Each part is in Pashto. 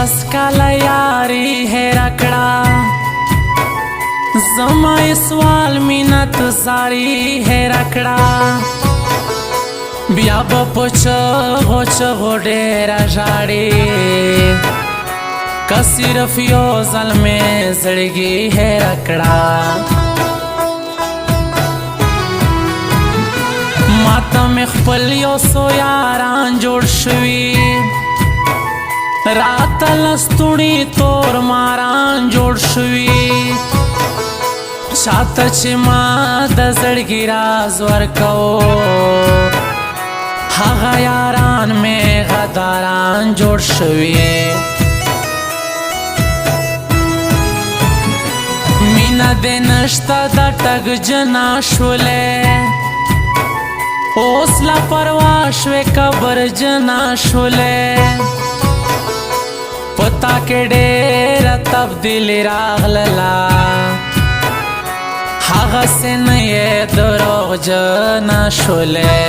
لس کاله یاري هېره کړه زما یې سوال مینت زاري هېره کړه بیا به په چغو چغو ډېره ژاړي که صرف یو ځل مې زړګي هېره کړه ماته مې خپل یو څو یاران جوړ شوي راته لستوڼي تور ماران جوړ شوي چاته چې ما د زړګي راز ورکو هغه یاران مې غداران جوړ شوي مینا دې نشته د ټګ جنا شولې اوس لا پروا شوې قبر جنا شولې پتا کې ډېره تبدیلي راغلله هغسې نه یې دروغجنه شولې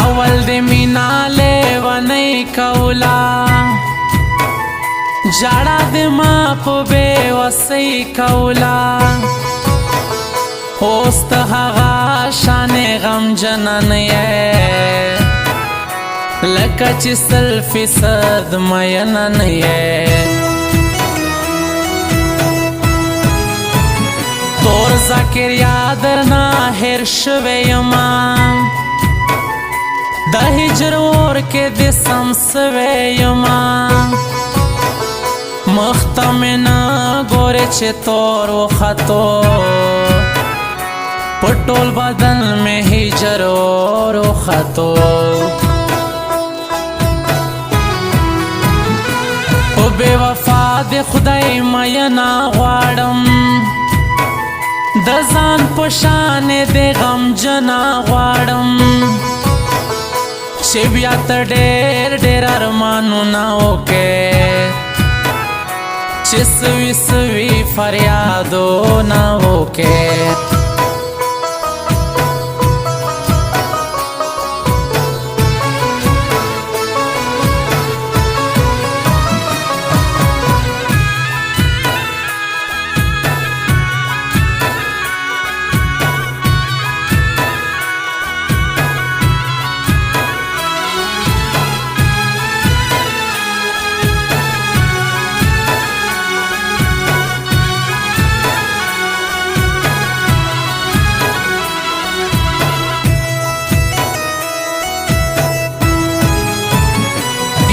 اول دې مینا لیونۍ کوله ژړا دې ما په بېوسۍ کوله اوس ته هغه شانې غمجنه نه یې لکه چې 100% مینه نه یې تور ذکر یاد درنه هېر شوی یما د هجر اور کې دې سم سوی یما مخ ته مې نه ګورې چې تور وختو په ټول بدن مې هجر اور وختو په بې وفا د خدای مینه غواړم د ځان په شانې د غمجنه غواړم چې بیا ته ډېر ډېر ارمانونه وکې چې سوي سوي فریادونه وکې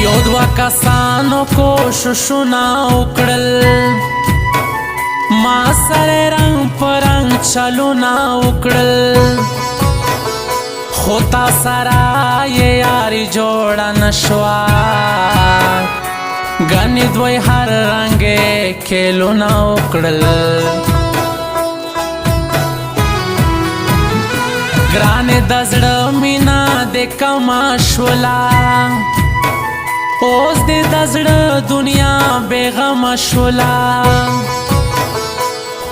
یو دوه کسانو کوششونه وکړل ما سره رنګ په رنګ چلونه وکړل خو تا سره یې یاري جوړه نه شوه ګنې دوی هر رنګې کیلونه وکړل ګرانې د زړه مینا دې کمه شوله اوس دې د زړه دنیا بېغمه شوله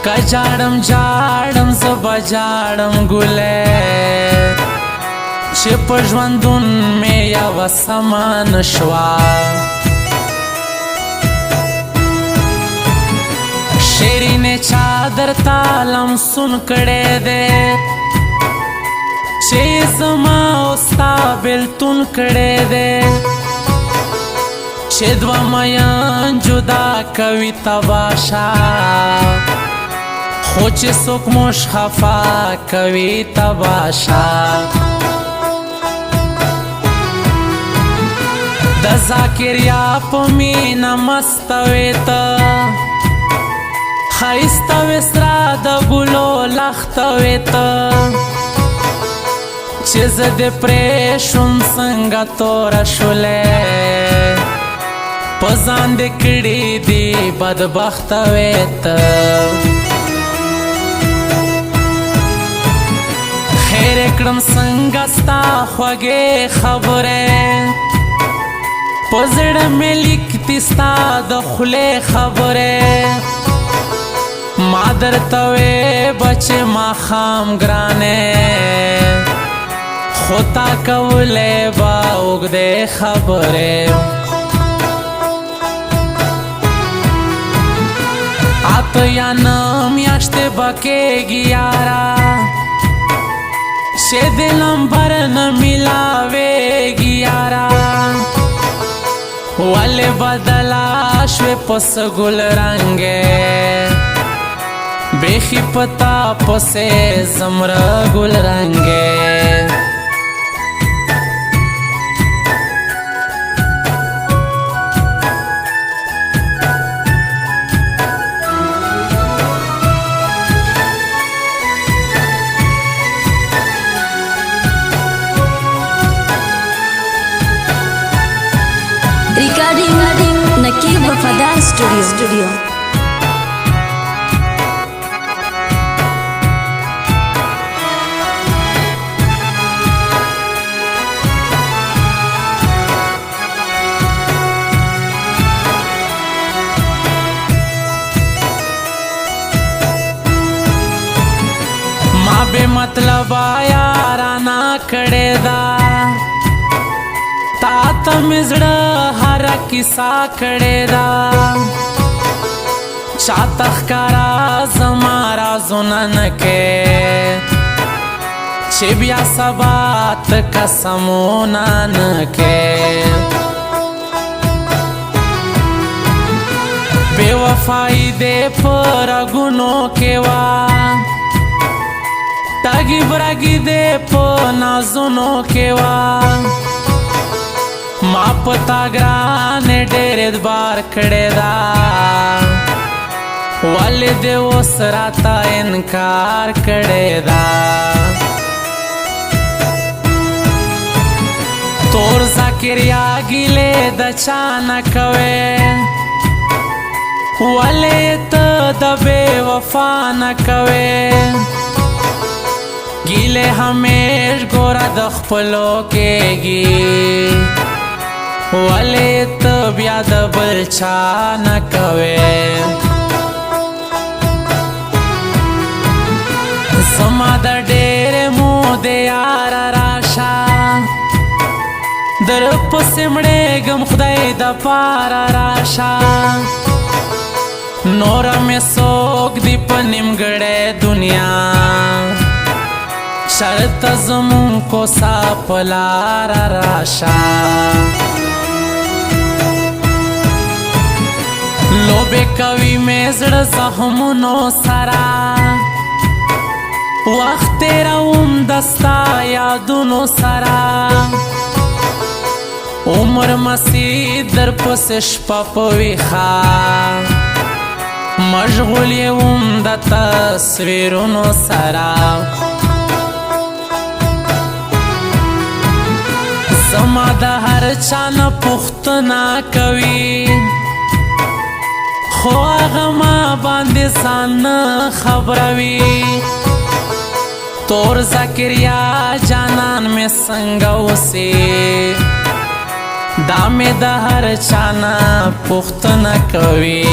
که جاړم جاړم زه به جاړم ګلې چې په ژوندون مې یوه سمه نه شوه شیرینې چا درته لمسون کړی دی چې زما او ستا بېلتون کړی دی چې دوه میان جدا کوي تباشه خو چې څوک موږ خفا کوي تباشه د ذاکریا په مینه مسته وې ته ښایسته وې سره د ګلو لښته وې ته چې زه دې پرېښوم څنګه توره شولې په ځان دې کړي دي بدبخته وې ته خیر یې کړم څنګه ستا خوږې خبرې په زړه مې لیکتي ستا د خولې خبرې ما درته وې بچې ماښام ګرانې خطا کولې با اوږدې خبرې اته یا نه میاشتې به کېږي یاره چې د نمبر نه میلاوېږي یاره ولې بدلا شوې پس ګل رنګې بیخي پتا پسې زمره ګل رنګې Recording Nakib Wafadar Studio. ما بے مطلب یارانا کړې دا تا ته مې زړه هره کیسه کړې ده چاته ښکاره زما رازونه نه کې چې بیا سبا ته قسمونه نه کې بې وفایي دې په رګونو کې وه تاګي برګي دې په نازونو کې وه ما پتا ګرانې ډېر اعتبار کړی دا ولې دې اوس راته انکار کړی دا تور ذاکریا ګیلې د چا نه کوې ولې ته د بې وفا نه کوې ګیلې همیش ګوره د خپلو کېږي ولې ته بیا د بل چا نه کوې زما د ډېرې مودې یاره راشه در پسې مړېږم خدای د پاره راشه نوره مې څوک دي په نیمګړې دنیا شرط زمون کوڅه په لاره راشه لوبې کوي مې زړه زخمونو سره وخت تېروم د ستا یادونو سره عمر مسیح در پسې شپه په ویښه مشغول یم د تصویرونو سره زما د هر چا نه پوښتنه کوي خو هغه ما باندې ځان نه خبروي تور ذاکریا جانان مې څنګه اوسې دا مې د هر چا نه پوښتنه کوي